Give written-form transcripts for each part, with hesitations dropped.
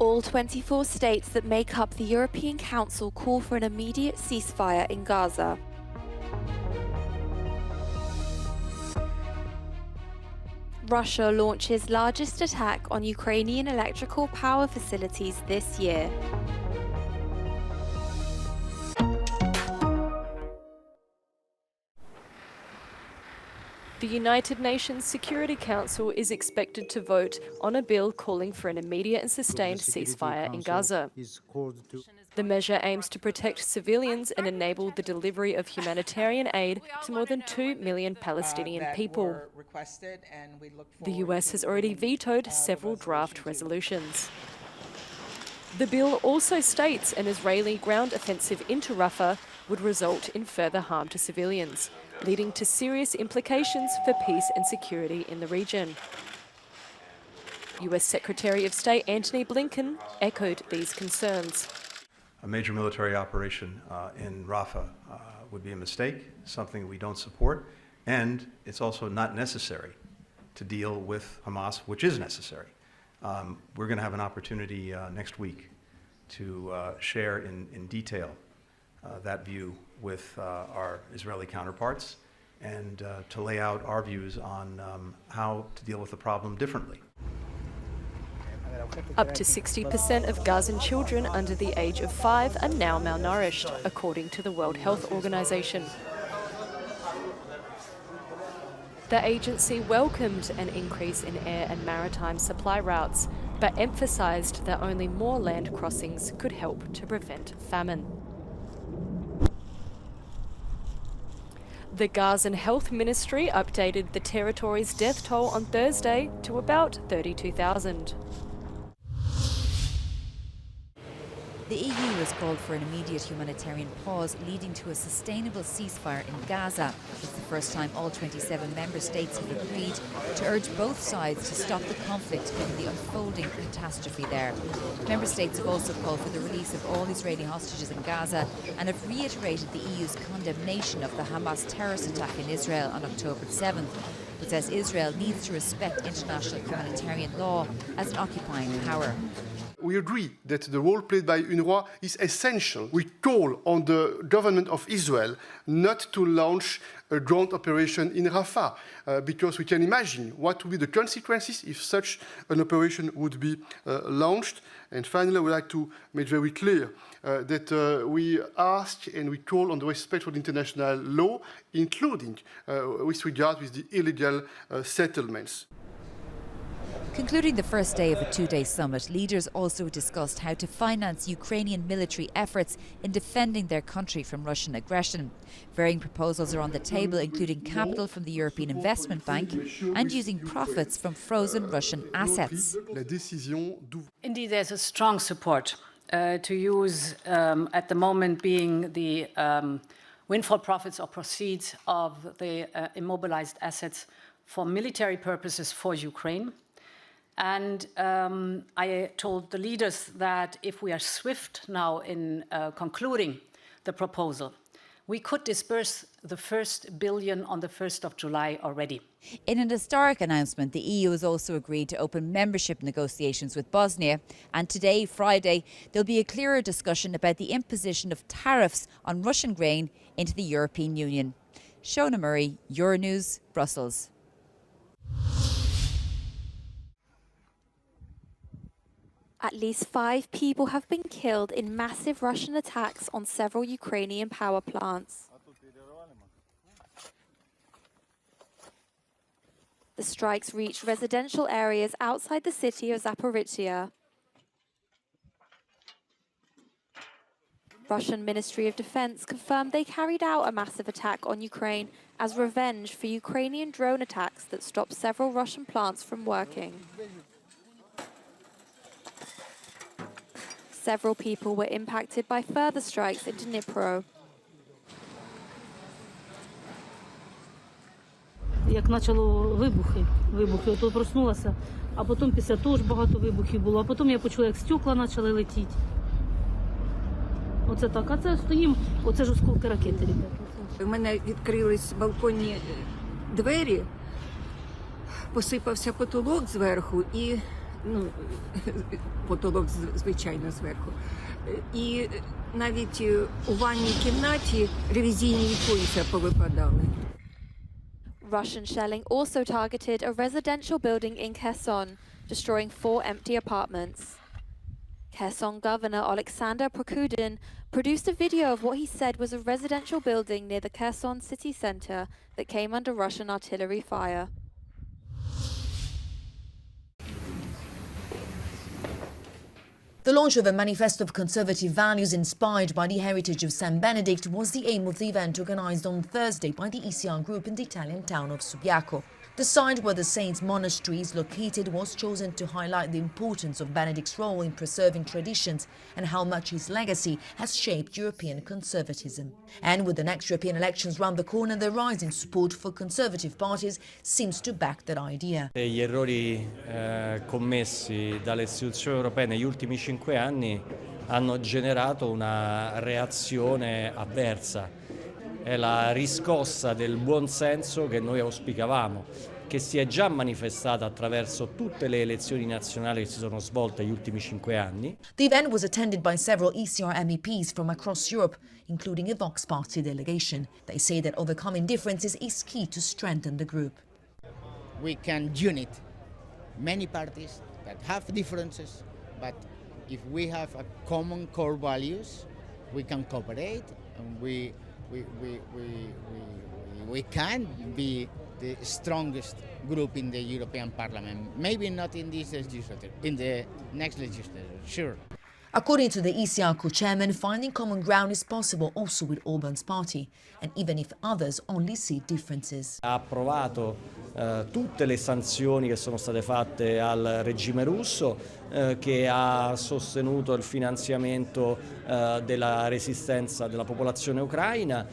All 24 states that make up the European Council call for an immediate ceasefire in Gaza. Russia launches largest attack on Ukrainian electrical power facilities this year. The United Nations Security Council is expected to vote on a bill calling for an immediate and sustained ceasefire in Gaza. The measure aims to protect civilians and enable the delivery of humanitarian aid to more than 2 million Palestinian people. The US has already vetoed several draft resolutions. The bill also states an Israeli ground offensive into Rafah would result in further harm to civilians, leading to serious implications for peace and security in the region. US Secretary of State Antony Blinken echoed these concerns. A major military operation in Rafah would be a mistake, something we don't support, and it's also not necessary to deal with Hamas, which is necessary. We're going to have an opportunity next week to share in detail that view with our Israeli counterparts and to lay out our views on how to deal with the problem differently. Up to 60% of Gazan children under the age of 5 are now malnourished, according to the World Health Organization. The agency welcomed an increase in air and maritime supply routes, but emphasized that only more land crossings could help to prevent famine. The Gazan Health Ministry updated the territory's death toll on Thursday to about 32,000. The EU has called for an immediate humanitarian pause leading to a sustainable ceasefire in Gaza. It's the first time all 27 member states have agreed to urge both sides to stop the conflict given the unfolding catastrophe there. Member states have also called for the release of all Israeli hostages in Gaza and have reiterated the EU's condemnation of the Hamas terrorist attack in Israel on October 7th. It says Israel needs to respect international humanitarian law as an occupying power. We agree that the role played by UNRWA is essential. We call on the government of Israel not to launch a ground operation in Rafah, because we can imagine what would be the consequences if such an operation would be launched. And finally, I would like to make very clear that we ask and we call on the respect for the international law, including with regard with the illegal settlements. Concluding the first day of a two-day summit, leaders also discussed how to finance Ukrainian military efforts in defending their country from Russian aggression. Varying proposals are on the table, including capital from the European Investment Bank and using profits from frozen Russian assets. Indeed, there's a strong support to use, at the moment, being the windfall profits or proceeds of the immobilized assets for military purposes for Ukraine. And I told the leaders that if we are swift now in concluding the proposal, we could disburse the first billion on the 1st of July already. In an historic announcement, the EU has also agreed to open membership negotiations with Bosnia. And today, Friday, there'll be a clearer discussion about the imposition of tariffs on Russian grain into the European Union. Shona Murray, Euronews, Brussels. At least 5 people have been killed in massive Russian attacks on several Ukrainian power plants. The strikes reached residential areas outside the city of Zaporizhzhia. Russian Ministry of Defense confirmed they carried out a massive attack on Ukraine as revenge for Ukrainian drone attacks that stopped several Russian plants from working. Several people were impacted by further strikes in Dnipro. Як почало вибухи, то проснулася, а потім після того ж багато вибухів було, а потім я почула, як стекла почали летіти. Оце так, а це стоїмо, оце ж осколки ракети, ребята. У мене відкрились балконні двері, посипався потолок зверху і ну, потолок, звичайно, зверху. І навіть у ванній кімнаті ревізійні віконця повипадали. Russian shelling also targeted a residential building in Kherson, destroying 4 empty apartments. Kherson Governor Alexander Prokudin produced a video of what he said was a residential building near the Kherson city center that came under Russian artillery fire. The launch of a manifesto of conservative values inspired by the heritage of St. Benedict was the aim of the event organised on Thursday by the ECR group in the Italian town of Subiaco. The site where the Saints' Monastery is located was chosen to highlight the importance of Benedict's role in preserving traditions and how much his legacy has shaped European conservatism. And with the next European elections round the corner, the rising support for conservative parties seems to back that idea. Gli errori commessi dalle istituzioni europee negli ultimi 5 anni hanno generato una reazione avversa. È la riscossa del buon senso che noi auspicavamo, che si è già manifestata attraverso tutte le elezioni nazionali che si sono svolte negli ultimi 5 anni. The event was attended by several ECR MEPs from across Europe, including a Vox Party delegation. They say that overcoming differences is key to strengthen the group. We can unite many parties that have differences, but if we have a common core values, we can cooperate and we can be the strongest group in the European Parliament. Maybe not in this legislature, in the next legislature, sure. According to the ECR co-chairman, finding common ground is possible also with Orban's party, and even if others only see differences. Ha approvato tutte le sanzioni che sono state fatte al regime russo, che ha sostenuto il finanziamento della resistenza della popolazione ucraina,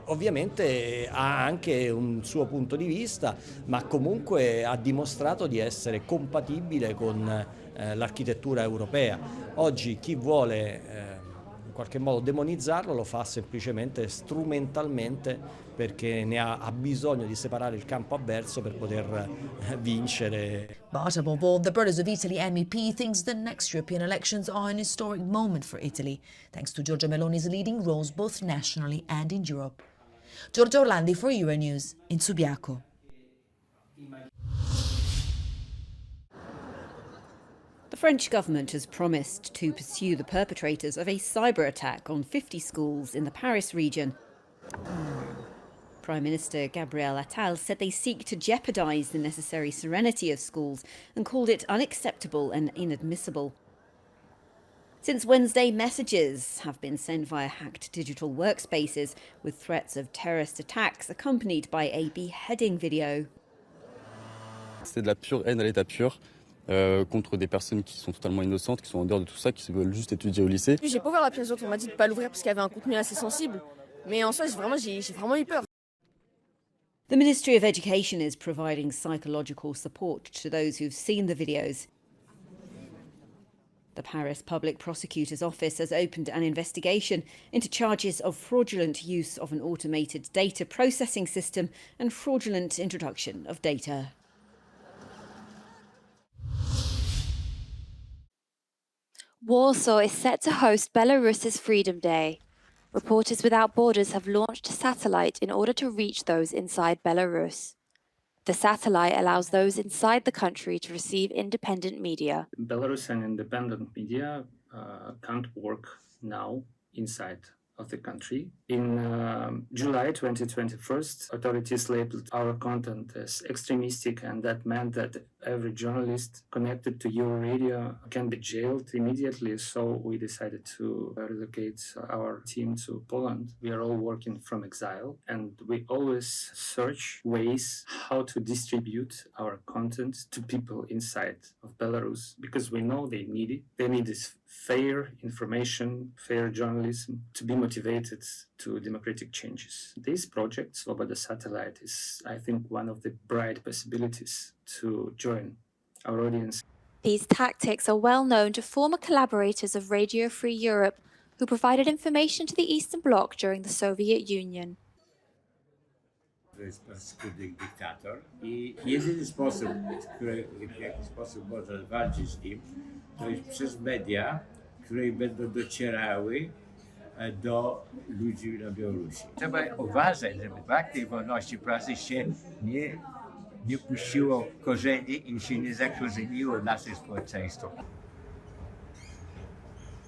ovviamente ha anche un suo punto di vista, ma comunque ha dimostrato di essere compatibile con l'architettura europea. Oggi chi vuole in qualche modo demonizzarlo lo fa semplicemente strumentalmente perché ha bisogno di separare il campo avverso per poter vincere. But above all, the Brothers of Italy MEP thinks the next European elections are an historic moment for Italy, thanks to Giorgia Meloni's leading roles both nationally and in Europe. Giorgia Orlandi for Euronews in Subiaco. The French government has promised to pursue the perpetrators of a cyber attack on 50 schools in the Paris region. Prime Minister Gabriel Attal said they seek to jeopardise the necessary serenity of schools and called it unacceptable and inadmissible. Since Wednesday, messages have been sent via hacked digital workspaces with threats of terrorist attacks accompanied by a beheading video. C'est de la pure haine à l'état pur. Contre des personnes qui sont totalement innocentes, qui sont en dehors de tout ça, qui veulent juste étudier au lycée. J'ai pas ouvert la pièce jointe, on m'a dit de pas l'ouvrir parce qu'il y avait un contenu assez sensible. Mais en soi, j'ai vraiment eu peur. The Ministry of Education is providing psychological support to those who've seen the videos. The Paris Public Prosecutor's Office has opened an investigation into charges of fraudulent use of an automated data processing system and fraudulent introduction of data. Warsaw is set to host Belarus's Freedom Day. Reporters Without Borders have launched a satellite in order to reach those inside Belarus. The satellite allows those inside the country to receive independent media. Belarusian independent media can't work now inside of the country. In July 2021, authorities labeled our content as extremistic, and that meant that every journalist connected to Euroradio can be jailed immediately. So we decided to relocate our team to Poland. We are all working from exile, and we always search ways how to distribute our content to people inside of Belarus, because we know they need it. They need this fair information, fair journalism to be motivated to democratic changes. This project, Svoboda Satellite, is, I think, one of the bright possibilities to join our audience. These tactics are well known to former collaborators of Radio Free Europe who provided information to the Eastern Bloc during the Soviet Union. to jest dyktator i jedyny sposób, w jaki sposób można walczyć z nim, to jest przez media, które będą docierały do ludzi na Białorusi. Trzeba uważać, żeby brak tej wolności prasy się nie puściło korzeni i się nie zakorzeniło nasze społeczeństwo.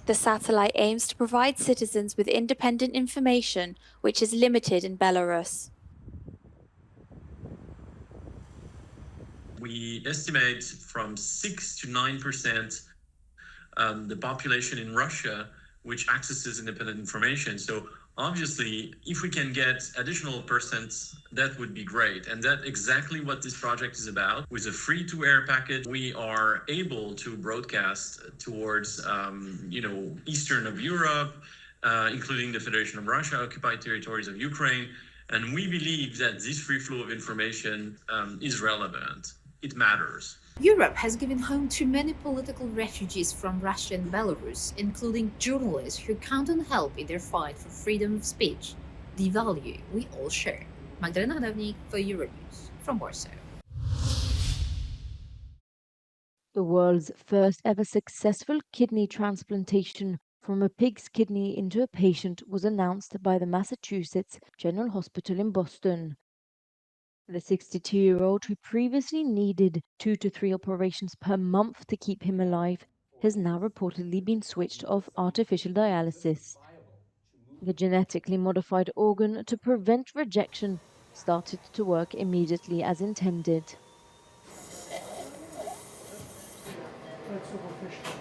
The satellite aims to provide citizens with independent information, which is limited in Belarus. We estimate from 6 to 9% the population in Russia which accesses independent information. So obviously, if we can get additional percents, that would be great. And that's exactly what this project is about. With a free-to-air package, we are able to broadcast towards, Eastern of Europe, including the Federation of Russia, occupied territories of Ukraine. And we believe that this free flow of information is relevant. It matters. Europe has given home to many political refugees from Russia and Belarus, including journalists who count on help in their fight for freedom of speech, the value we all share. Magdalena Hadownik for Euronews from Warsaw. The world's first ever successful kidney transplantation from a pig's kidney into a patient was announced by the Massachusetts General Hospital in Boston. The 62-year-old, who previously needed 2 to 3 operations per month to keep him alive, has now reportedly been switched off artificial dialysis. The genetically modified organ to prevent rejection started to work immediately as intended. That's superficial.